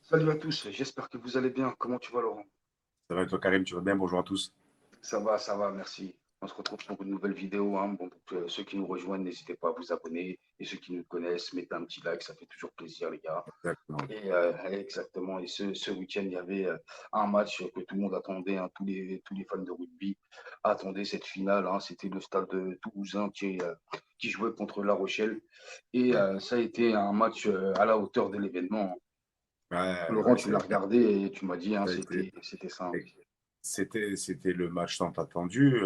Salut à tous, j'espère que vous allez bien. Comment tu vas, Laurent? Ça va et toi, Karim, tu vas bien? Bonjour à tous. Ça va, merci. On se retrouve pour une nouvelle vidéo, hein. Bon, pour ceux qui nous rejoignent, n'hésitez pas à vous abonner. Et ceux qui nous connaissent, mettez un petit like, ça fait toujours plaisir, les gars. Exactement. Et exactement. Et ce week-end, il y avait un match que tout le monde attendait, hein. Tous les fans de rugby attendaient cette finale, hein. C'était le stade de Toulousain qui jouait contre La Rochelle. Et ça a été un match à la hauteur de l'événement, hein. Ouais, Laurent, ouais, tu l'as regardé et tu m'as dit, hein, ça a été, c'était ça, hein. c'était le match tant attendu,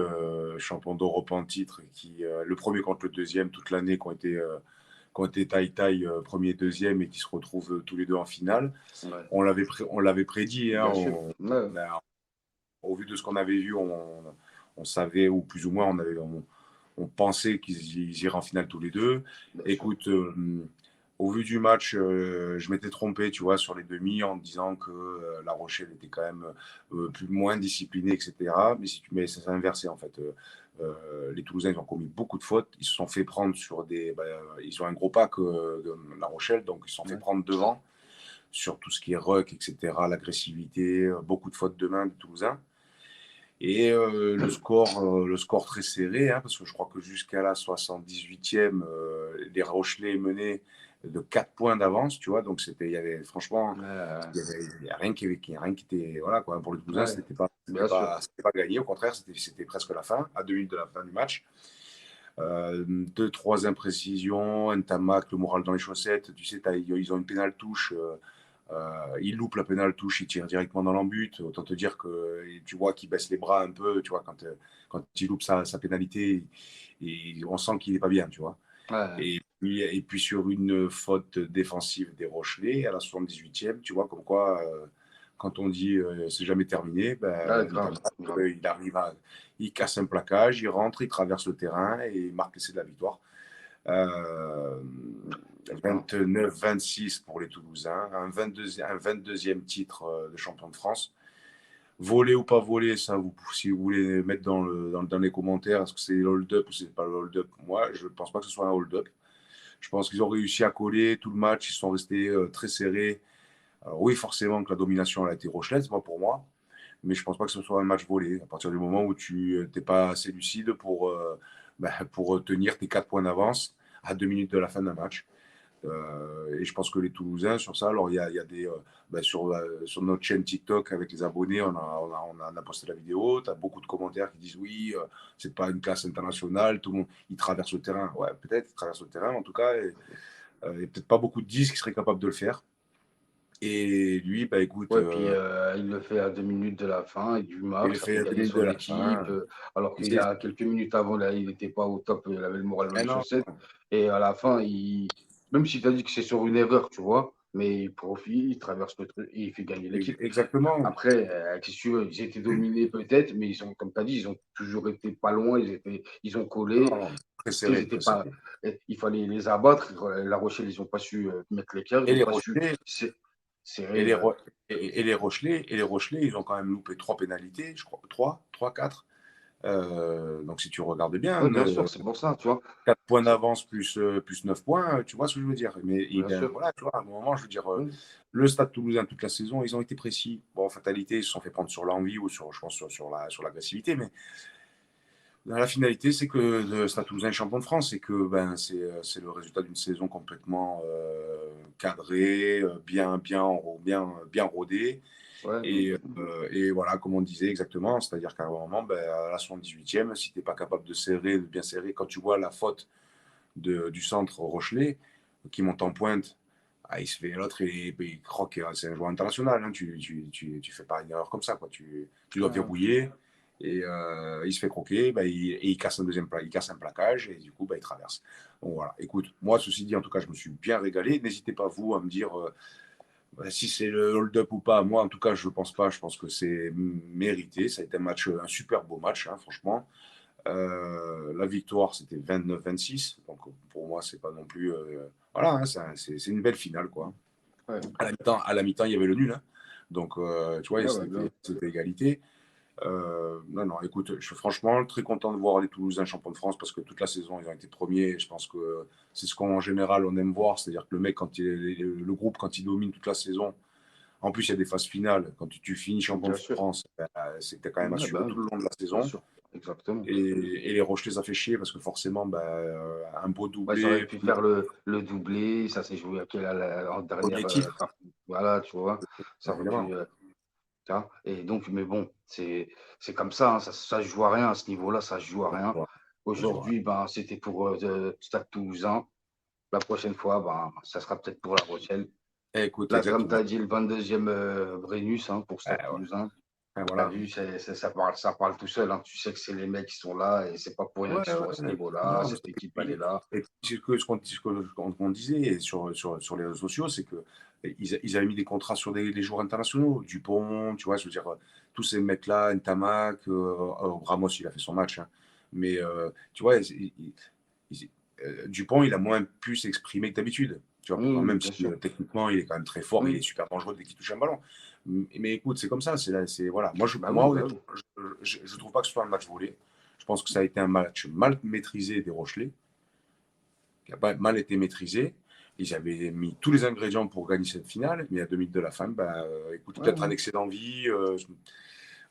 champion d'Europe en titre, le premier contre le deuxième toute l'année, qui ont été taille-taille, premier, deuxième, et qui se retrouvent tous les deux en finale. Ouais, On l'avait prédit, hein, bien sûr. Ouais, au vu de ce qu'on avait vu, on savait, ou plus ou moins, on pensait qu'ils iraient en finale tous les deux. bien sûr. Écoute, au vu du match, je m'étais trompé, tu vois, sur les demi en disant que La Rochelle était quand même moins disciplinée, etc. Mais, mais ça s'est inversé en fait. Les Toulousains, ils ont commis beaucoup de fautes. Ils se sont fait prendre sur des. Ils ont un gros pack de La Rochelle, donc ils se sont fait Ouais, prendre devant sur tout ce qui est ruck, etc. L'agressivité, beaucoup de fautes de main des Toulousains. Et le score très serré, hein, parce que je crois que jusqu'à la 78e, les Rochelais menaient de 4 points d'avance, tu vois. Donc, il y avait, franchement, il y a rien qui était. Voilà, quoi. Pour le Toulousain, ouais, bien sûr. c'était pas gagné. Au contraire, c'était presque la fin, à 2 minutes de la fin du match. Deux, trois imprécisions, un tamac, le moral dans les chaussettes. Tu sais, ils ont une pénale touche. Il loupe la pénale touche, il tire directement dans l'embut. Autant te dire que tu vois qu'il baisse les bras un peu, tu vois, quand il loupe sa pénalité, on sent qu'il n'est pas bien, tu vois. Ouais, Et puis sur une faute défensive des Rochelais à la 78e, tu vois, comme quoi, quand on dit c'est jamais terminé, ouais, ben, grave, grave. il casse un plaquage, il rentre, il traverse le terrain et il marque l'essai de la victoire. Euh, D'accord. 29-26 pour les Toulousains, un 22e titre de champion de France. Volé ou pas volé, ça, si vous voulez mettre dans les commentaires, est-ce que c'est hold-up ou c'est pas le hold-up? Moi, je ne pense pas que ce soit un hold-up. Je pense qu'ils ont réussi à coller tout le match, ils sont restés très serrés. Alors, oui, forcément que la domination elle a été rochelaise, moi, pour moi, mais je ne pense pas que ce soit un match volé. À partir du moment où tu n'es pas assez lucide pour tenir tes 4 points d'avance à 2 minutes de la fin d'un match. Et je pense que les Toulousains, sur ça, alors il y a des. Sur notre chaîne TikTok avec les abonnés, on a posté la vidéo. Tu as beaucoup de commentaires qui disent oui, c'est pas une classe internationale, tout le monde, il traverse le terrain. Ouais, peut-être, il traverse le terrain, en tout cas. Il n'y a peut-être pas beaucoup de 10 qui seraient capables de le faire. Et lui, bah écoute, Ouais, puis il le fait à 2 minutes de la fin, et du il marque, le ça fait fait à 2 gagner minutes de son la équipe, fin. alors Tu qu'il y sais, a quelques minutes avant, là, il n'était pas au top, il avait le moral dans eh les non, chaussettes. Et à la fin, même si tu as dit que c'est sur une erreur, tu vois, mais il profite, il traverse le truc et il fait gagner l'équipe. exactement. Après, qu'est-ce que tu veux, ils étaient dominés peut-être, mais ils ont, comme tu as dit, ils ont toujours été pas loin, ils ont collé. Non, très Tu sais, ils serré, étaient très pas, serré. il fallait les abattre. La Rochelle, ils n'ont pas su mettre l'écart, ils Et n'ont les pas su Rochelais, Et serrer. les, Ro- et les Rochelais, ils ont quand même loupé 3 pénalités, je crois. Trois, quatre. Donc si tu regardes bien, Oui, bien sûr, c'est pour ça, tu vois. 4 points C'est- d'avance plus 9 points, tu vois ce que je veux dire. Mais Bien ben, sûr. voilà, tu vois, à un moment, je veux dire, Oui, le Stade Toulousain toute la saison, ils ont été précis. Bon, en fatalité, ils se sont fait prendre sur l'envie ou je pense, sur l'agressivité, mais la finalité, c'est que le Stade Toulousain est champion de France et que ben, c'est le résultat d'une saison complètement cadrée, bien rodée. ouais, Et voilà, comme on disait exactement, c'est-à-dire qu'à un moment, ben, à la 78e, si tu n'es pas capable de bien serrer, quand tu vois la faute du centre Rochelet qui monte en pointe, il se fait l'autre et il croque, c'est un joueur international, hein, tu fais pas une erreur comme ça, quoi. Tu dois ouais, verrouiller et il se fait croquer, ben, et il casse il casse un plaquage et du coup, ben, il traverse. Donc voilà, écoute, moi, ceci dit, en tout cas, je me suis bien régalé. N'hésitez pas, vous, à me dire si c'est le hold-up ou pas. Moi, en tout cas, je ne pense pas. Je pense que c'est mérité. Ça a été un super beau match, hein, franchement. La victoire, c'était 29-26. Donc, pour moi, c'est pas non plus. Voilà, hein, c'est une belle finale, quoi. ouais, À la mi-temps, il y avait le nul, hein. Donc, tu vois, ouais, ouais, bien. c'était égalité. Non, non, écoute, je suis franchement très content de voir les Toulousains champions de France parce que toute la saison, ils ont été premiers. Je pense que c'est ce qu'en général on aime voir. C'est-à-dire que le mec, le groupe, quand il domine toute la saison, En plus, il y a des phases finales. Quand tu finis champion de Bien sûr. France, c'était quand même Ouais, assuré bah tout oui, le long de la bien saison. sûr. Exactement. Et les Rochelais, ça fait chier parce que forcément, un beau Bah, ils auraient doublé, pu faire le doublé, ça s'est joué à quelle en dernière premier titre, partie. Voilà, tu vois, ça aurait évidemment. pu. Tu vois. Et donc, mais bon, c'est comme ça, hein, ça se joue à rien à ce niveau-là, ça se joue à rien. Ouais, ça joue, ouais. Aujourd'hui, ben, c'était pour Stade Toulousain. La prochaine fois, ben, ça sera peut-être pour La Rochelle. Écoute, Là, comme tu exactement. as dit, le 22e Brennus hein, pour Stade Ouais. Toulousain. Tu as Voilà. vu, ça parle tout seul. Hein. Tu sais que c'est les mecs qui sont là et c'est pas pour rien Ouais, qu'ils sont à ce ouais. niveau-là. Non, mais Cette équipe, elle est là. et puis ce qu'on disait sur les réseaux sociaux, c'est que ils avaient mis des contrats sur des joueurs internationaux. Dupont, tu vois, je veux dire, tous ces mecs-là, Ntamak, Ramos, il a fait son match. Hein. Mais, tu vois, Dupont, il a moins pu s'exprimer que d'habitude. Tu vois, pourtant, même Bien si sûr. techniquement, il est quand même très fort, il est Mmh. super dangereux dès qu'il touche un ballon. Mais écoute, c'est comme ça. Voilà. Bah Moi, oui, bah oui. honnêtement, je trouve pas que ce soit un match volé. Je pense que ça a été un match mal maîtrisé des Rochelais, qui a pas mal été maîtrisé. Ils avaient mis tous les ingrédients pour gagner cette finale, mais à 2 minutes de la fin, écoute, Ouais, peut-être un ouais. excès d'envie.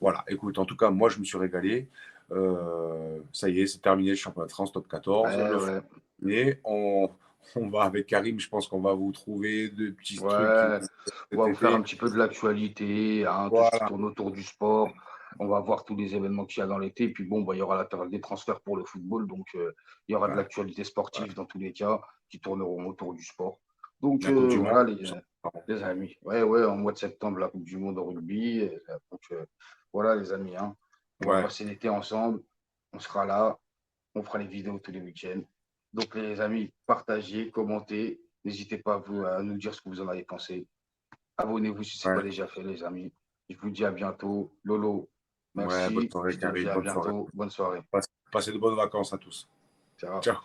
Voilà, écoute, en tout cas, moi, je me suis régalé. Ça y est, c'est terminé le championnat de France, top 14. Ouais, Le ouais. mais on va avec Karim, je pense qu'on va vous trouver de petits trucs Ouais, on cet va vous faire un été. petit peu de l'actualité, hein, tout ce qui Voilà, tourne autour du sport. On va voir tous les événements qu'il y a dans l'été. Et puis bon, bah, il y aura la période des transferts pour le football. Donc, il y aura de ouais, l'actualité ouais. sportive dans tous les cas qui tourneront autour du sport. Donc, La Coupe du Monde, voilà, pardon. les amis. Ouais, ouais, en mois de septembre, la Coupe du Monde au rugby. Donc, voilà, les amis. Hein, on va Ouais, passer l'été ensemble. On sera là. On fera les vidéos tous les week-ends. Donc, les amis, partagez, commentez. N'hésitez pas à nous dire ce que vous en avez pensé. Abonnez-vous si ce n'est pas ouais, déjà fait, les amis. Je vous dis à bientôt. Lolo, ouais, bonne merci. soirée, Je te dis Karim, à bonne soirée. bientôt. Bonne soirée. Passez de bonnes vacances à tous. Ciao. Ciao.